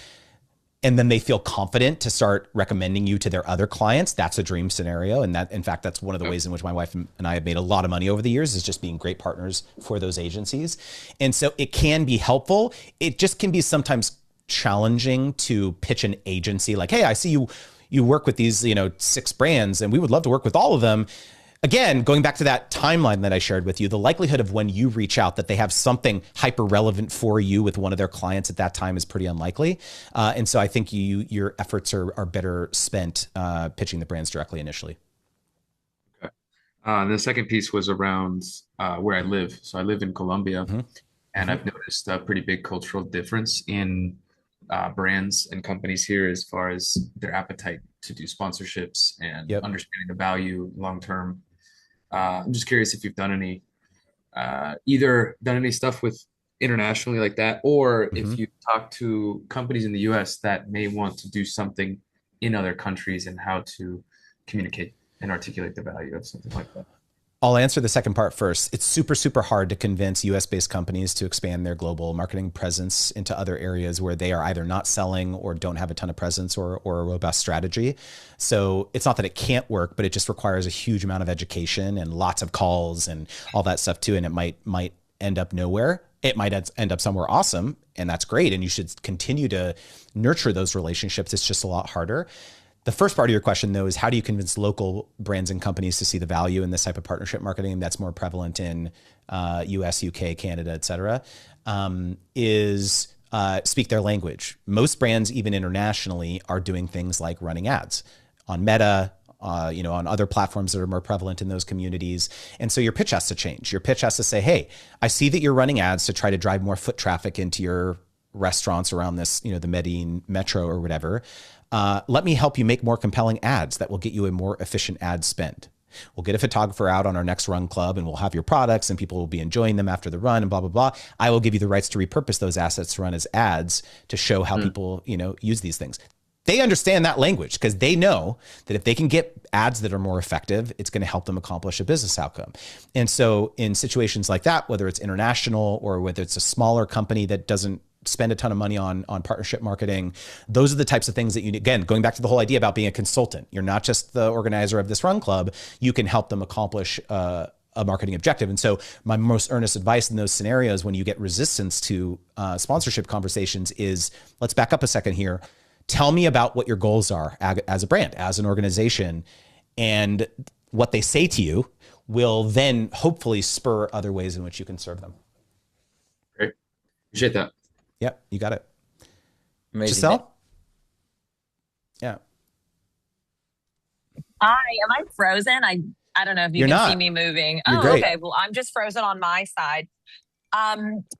and then they feel confident to start recommending you to their other clients, that's a dream scenario. And that, in fact, that's one of the ways in which my wife and I have made a lot of money over the years is just being great partners for those agencies. And so it can be helpful. It just can be sometimes challenging to pitch an agency like, hey, I see you work with these, 6 brands and we would love to work with all of them. Again, going back to that timeline that I shared with you, the likelihood of when you reach out that they have something hyper relevant for you with one of their clients at that time is pretty unlikely. And so I think your efforts are better spent pitching the brands directly initially. Okay. The second piece was around where I live. So I live in Colombia, Mm-hmm. and Mm-hmm. I've noticed a pretty big cultural difference in brands and companies here as far as their appetite to do sponsorships and Yep. understanding the value long term. I'm just curious if you've done any either done any stuff with internationally like that, or Mm-hmm. if you talk to companies in the US that may want to do something in other countries and how to communicate and articulate the value of something like that. I'll answer the second part first. It's super, super hard to convince US based companies to expand their global marketing presence into other areas where they are either not selling or don't have a ton of presence or a robust strategy. So it's not that it can't work, but it just requires a huge amount of education and lots of calls and all that stuff too. And it might end up nowhere. It might end up somewhere awesome, and that's great. And you should continue to nurture those relationships. It's just a lot harder. The first part of your question, though, is how do you convince local brands and companies to see the value in this type of partnership marketing that's more prevalent in US, UK, Canada, et cetera, is speak their language. Most brands, even internationally, are doing things like running ads on Meta, on other platforms that are more prevalent in those communities. And so your pitch has to change. Your pitch has to say, hey, I see that you're running ads to try to drive more foot traffic into your restaurants around this, the Medellin metro or whatever. Let me help you make more compelling ads that will get you a more efficient ad spend. We'll get a photographer out on our next run club and we'll have your products and people will be enjoying them after the run and blah, blah, blah. I will give you the rights to repurpose those assets to run as ads to show how people, use these things. They understand that language because they know that if they can get ads that are more effective, it's going to help them accomplish a business outcome. And so in situations like that, whether it's international or whether it's a smaller company that doesn't spend a ton of money on partnership marketing, those are the types of things that again, going back to the whole idea about being a consultant, you're not just the organizer of this run club, you can help them accomplish a marketing objective. And so my most earnest advice in those scenarios when you get resistance to sponsorship conversations is, let's back up a second here. Tell me about what your goals are as a brand, as an organization, and what they say to you will then hopefully spur other ways in which you can serve them. Great. Appreciate that. Yep, you got it. Amazing. Giselle? Yeah. Hi, am I frozen? I don't know if you You're can not. see me moving. You're Oh, great. okay. Well, I'm just frozen on my side.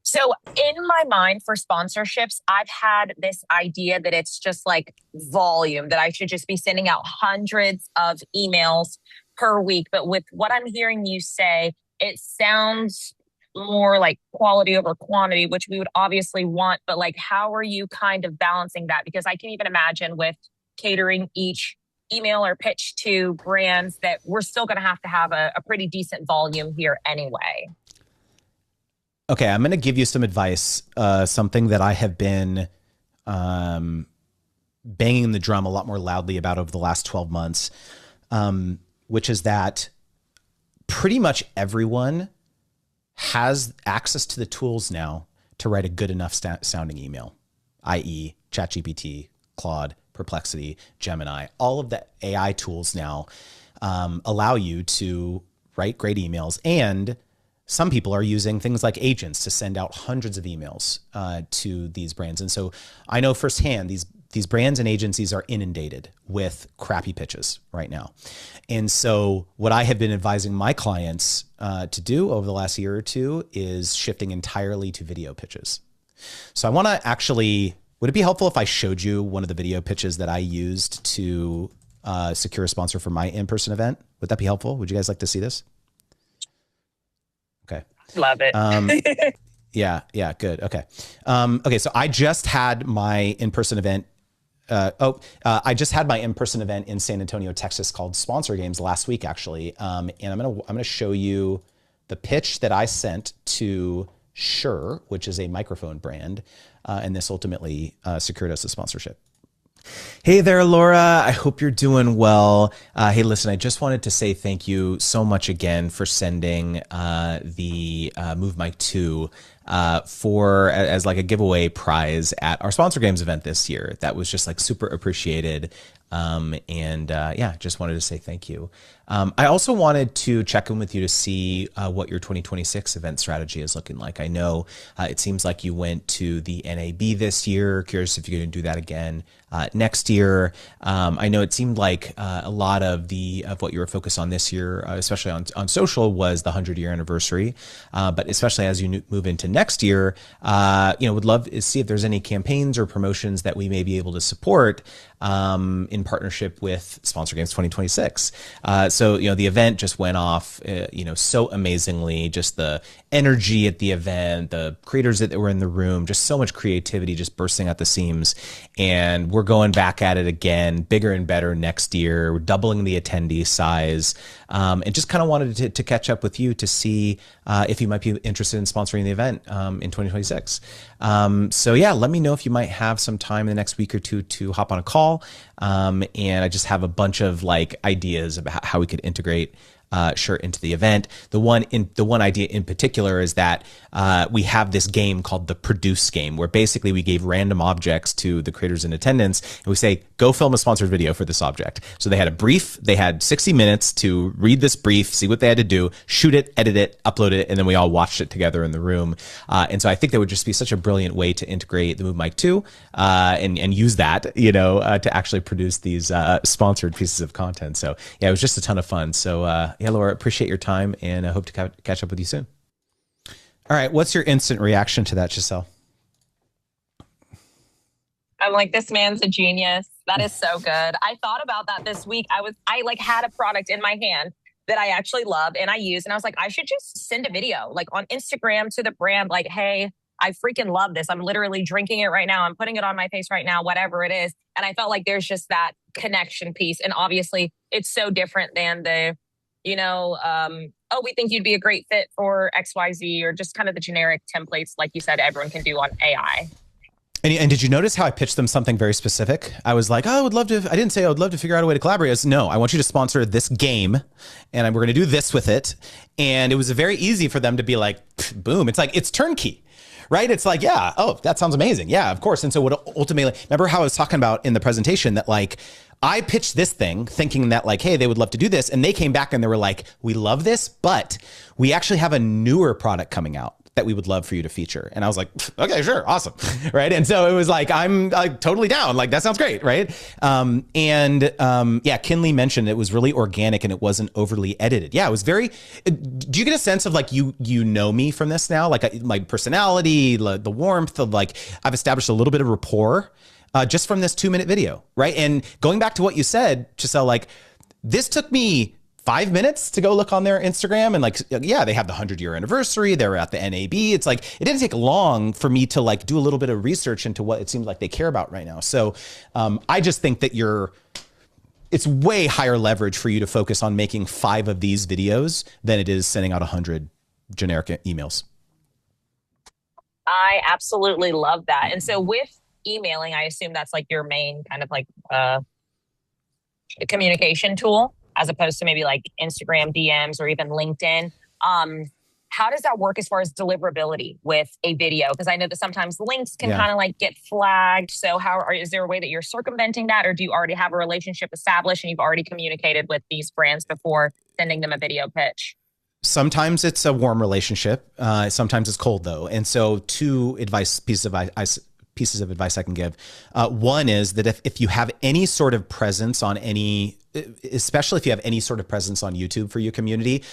So in my mind for sponsorships, I've had this idea that it's just like volume, that I should just be sending out hundreds of emails per week. But with what I'm hearing you say, it sounds more like quality over quantity, which we would obviously want. But like, how are you kind of balancing that? Because I can even imagine with catering each email or pitch to brands that we're still going to have a pretty decent volume here anyway. Okay, I'm going to give you some advice, something that I have been banging the drum a lot more loudly about over the last 12 months, which is that pretty much everyone has access to the tools now to write a good enough sounding email, i.e. ChatGPT, Claude, Perplexity, Gemini. All of the AI tools now allow you to write great emails and some people are using things like agents to send out hundreds of emails to these brands. And so I know firsthand these brands and agencies are inundated with crappy pitches right now. And so what I have been advising my clients to do over the last year or two is shifting entirely to video pitches. So I want to actually, would it be helpful if I showed you one of the video pitches that I used to secure a sponsor for my in-person event? Would that be helpful? Would you guys like to see this? Okay. Love it. Yeah, good. Okay. Okay, so I just had my in-person event. I just had my in-person event in San Antonio, Texas, called Sponsor Games last week, actually. And I'm gonna show you the pitch that I sent to Shure, which is a microphone brand, and this ultimately secured us a sponsorship. Hey there, Laura. I hope you're doing well. Hey, listen, I just wanted to say thank you so much again for sending the Move Mic 2 for as like a giveaway prize at our Sponsor Games event this year. That was just like super appreciated. Yeah, just wanted to say thank you. I also wanted to check in with you to see what your 2026 event strategy is looking like. I know it seems like you went to the NAB this year. Curious if you're going to do that again next year. I know it seemed like a lot of what you were focused on this year, especially on social, was the 100-year anniversary. But especially as you move into next year, would love to see if there's any campaigns or promotions that we may be able to support in partnership with Sponsor Games 2026. So the event just went off, so amazingly. Just the energy at the event, the creators that were in the room, just so much creativity, just bursting at the seams. And we're going back at it again, bigger and better next year. We're doubling the attendee size, and just kind of wanted to catch up with you to see if you might be interested in sponsoring the event in 2026. So yeah, let me know if you might have some time in the next week or two to hop on a call. And I just have a bunch of like ideas about how we could integrate Shure into the event. The one idea in particular is that we have this game called the Produce game, where basically we gave random objects to the creators in attendance, and we say, go film a sponsored video for this object. So they had a brief, they had 60 minutes to read this brief, see what they had to do, shoot it, edit it, upload it, and then we all watched it together in the room. And so I think that would just be such a brilliant way to integrate the Move Mic 2 and use that, to actually produce these sponsored pieces of content. So yeah, it was just a ton of fun. So yeah, Laura, appreciate your time, and I hope to catch up with you soon. All right, what's your instant reaction to that, Giselle? I'm like, this man's a genius. That is so good. I thought about that this week. I like had a product in my hand that I actually love and I use, and I was like, I should just send a video like on Instagram to the brand, like, hey, I freaking love this. I'm literally drinking it right now. I'm putting it on my face right now, whatever it is. And I felt like there's just that connection piece. And obviously it's so different than the, oh, we think you'd be a great fit for XYZ, or just kind of the generic templates, like you said, everyone can do on AI. And did you notice how I pitched them something very specific? I was like, I didn't say I would love to figure out a way to collaborate. I was, no, I want you to sponsor this game, and we're going to do this with it. And it was very easy for them to be like, boom. It's like, it's turnkey. Right? It's like, yeah, oh, that sounds amazing. Yeah, of course. And so what ultimately, remember how I was talking about in the presentation that like, I pitched this thing thinking that like, hey, they would love to do this. And they came back and they were like, we love this, but we actually have a newer product coming out that we would love for you to feature. And I was like, okay, sure. Awesome. Right. And so it was like, I'm like totally down. Like, that sounds great. Right. Yeah, Kinley mentioned it was really organic and it wasn't overly edited. Yeah, it was very, do you get a sense of like, you know me from this now? Like my personality, the warmth of like, I've established a little bit of rapport just from this 2-minute video. Right. And going back to what you said, Giselle, like this took me 5 minutes to go look on their Instagram, and like, yeah, they have the 100-year anniversary. They're at the NAB. It's like, it didn't take long for me to like do a little bit of research into what it seems like they care about right now. So I just think that it's way higher leverage for you to focus on making 5 of these videos than it is sending out 100 generic emails. I absolutely love that. And so with emailing, I assume that's like your main kind of like communication tool, as opposed to maybe like Instagram DMs or even LinkedIn. How does that work as far as deliverability with a video? Because I know that sometimes links can kind of like get flagged. So is there a way that you're circumventing that? Or do you already have a relationship established and you've already communicated with these brands before sending them a video pitch? Sometimes it's a warm relationship. Sometimes it's cold though. And so pieces of advice I can give. One is that if you have any sort of presence on any, especially if you have any sort of presence on YouTube for your community,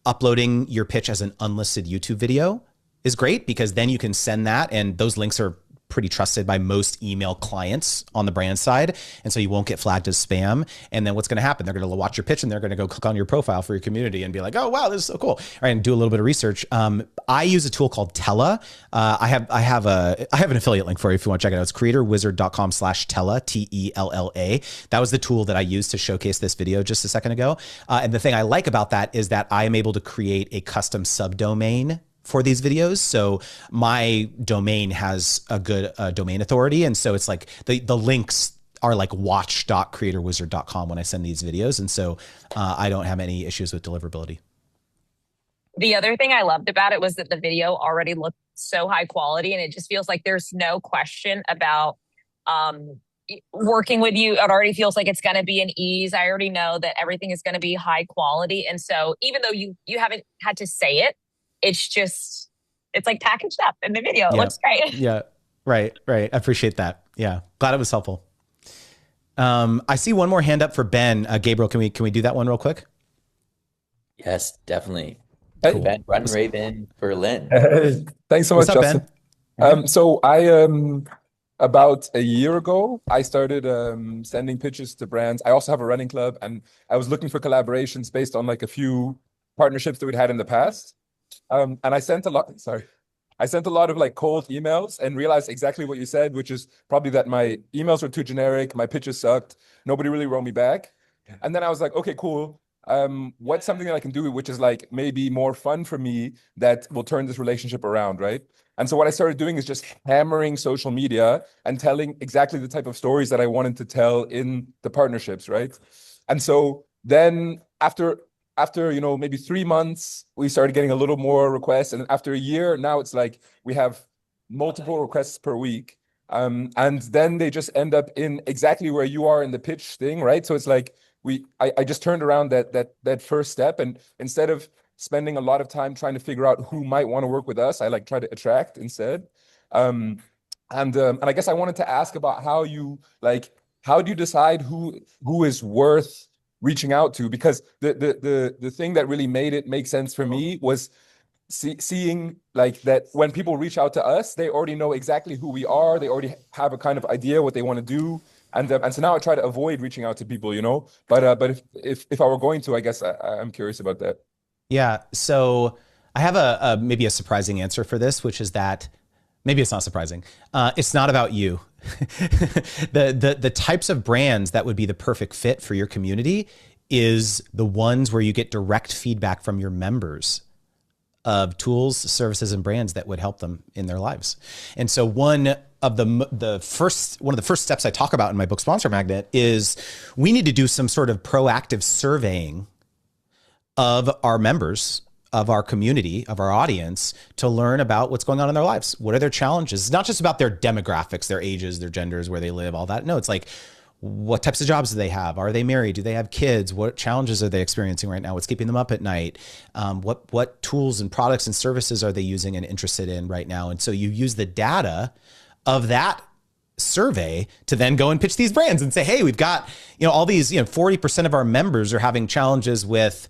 uploading your pitch as an unlisted YouTube video is great because then you can send that, and those links are pretty trusted by most email clients on the brand side. And so you won't get flagged as spam. And then what's going to happen? They're going to watch your pitch and they're going to go click on your profile for your community and be like, oh, wow, this is so cool. All right, and do a little bit of research. I use a tool called Tella. I have an affiliate link for you if you want to check it out. It's creatorwizard.com/Tella, Tella. That was the tool that I used to showcase this video just a second ago. And the thing I like about that is that I am able to create a custom subdomain for these videos. So my domain has a good domain authority. And so it's like the links are like watch.creatorwizard.com when I send these videos. And so I don't have any issues with deliverability. The other thing I loved about it was that the video already looked so high quality, and it just feels like there's no question about working with you. It already feels like it's going to be an ease. I already know that everything is going to be high quality. And so even though you haven't had to say it, it's like packaged up in the video. It looks great. Yeah. Right. I appreciate that. Yeah. Glad it was helpful. I see one more hand up for Ben. Gabriel, can we do that one real quick? Yes, definitely. Hey. Ben, run Raven Berlin. Thanks so much, What's up, Justin. Ben? So I about a year ago, I started sending pitches to brands. I also have a running club, and I was looking for collaborations based on like a few partnerships that we'd had in the past. And I sent a lot of like cold emails and realized exactly what you said, which is probably that my emails were too generic, my pitches sucked, nobody really wrote me back. And then I was like, okay, cool. What's something that I can do which is like maybe more fun for me that will turn this relationship around, right? And so what I started doing is just hammering social media and telling exactly the type of stories that I wanted to tell in the partnerships, right? And so then after maybe 3 months, we started getting a little more requests, and after a year, now it's like we have multiple requests per week, and then they just end up in exactly where you are in the pitch thing, right? So it's like I just turned around that first step, and instead of spending a lot of time trying to figure out who might want to work with us, I like try to attract instead. And I guess I wanted to ask about how do you decide who is worth reaching out to? Because the thing that really made it make sense for me was seeing like that when people reach out to us, they already know exactly who we are. They already have a kind of idea what they want to do. And so now I try to avoid reaching out to people, but if I were going to, I guess I'm curious about that. Yeah. So I have maybe a surprising answer for this, which is that maybe it's not surprising. It's not about you. The types of brands that would be the perfect fit for your community is the ones where you get direct feedback from your members of tools, services, and brands that would help them in their lives. And so one of the first steps I talk about in my book Sponsor Magnet is we need to do some sort of proactive surveying of our members, of our community, of our audience, to learn about what's going on in their lives. What are their challenges? It's not just about their demographics, their ages, their genders, where they live, all that. No, it's like, what types of jobs do they have? Are they married? Do they have kids? What challenges are they experiencing right now? What's keeping them up at night? What tools and products and services are they using and interested in right now? And so you use the data of that survey to then go and pitch these brands and say, hey, we've got, all these, 40% of our members are having challenges with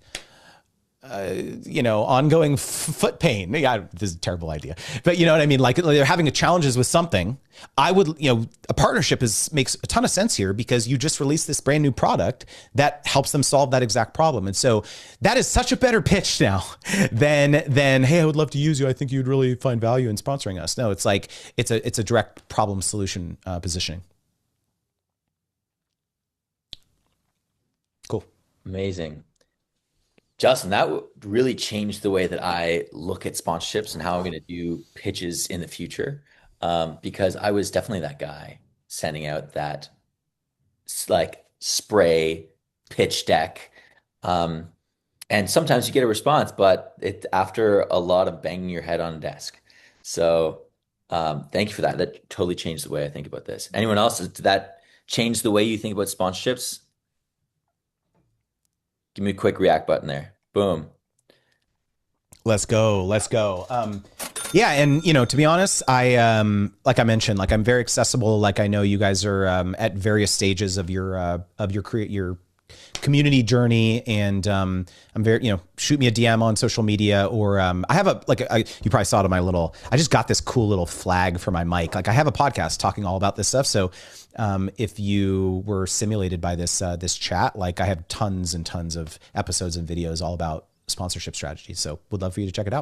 ongoing foot pain. Yeah, this is a terrible idea, but you know what I mean? Like they're having challenges with something. I would, a partnership makes a ton of sense here because you just released this brand new product that helps them solve that exact problem. And so that is such a better pitch now than, hey, I would love to use you. I think you'd really find value in sponsoring us. No, it's like, it's a direct problem solution positioning. Cool. Amazing. Justin, that really changed the way that I look at sponsorships and how I'm going to do pitches in the future. Because I was definitely that guy sending out that like spray pitch deck. And sometimes you get a response, but after a lot of banging your head on a desk. So thank you for that. That totally changed the way I think about this. Anyone else? Did that change the way you think about sponsorships? Give me a quick react button there. Boom. Let's go. Let's go. Yeah. And, you know, to be honest, like I mentioned, like I'm very accessible. Like I know you guys are at various stages of your community journey. And I'm very, you know, shoot me a DM on social media, or I have you probably saw it on my I just got this cool little flag for my mic. Like I have a podcast talking all about this stuff. So if you were simulated by this chat, like I have tons and tons of episodes and videos all about sponsorship strategies. So would love for you to check it out.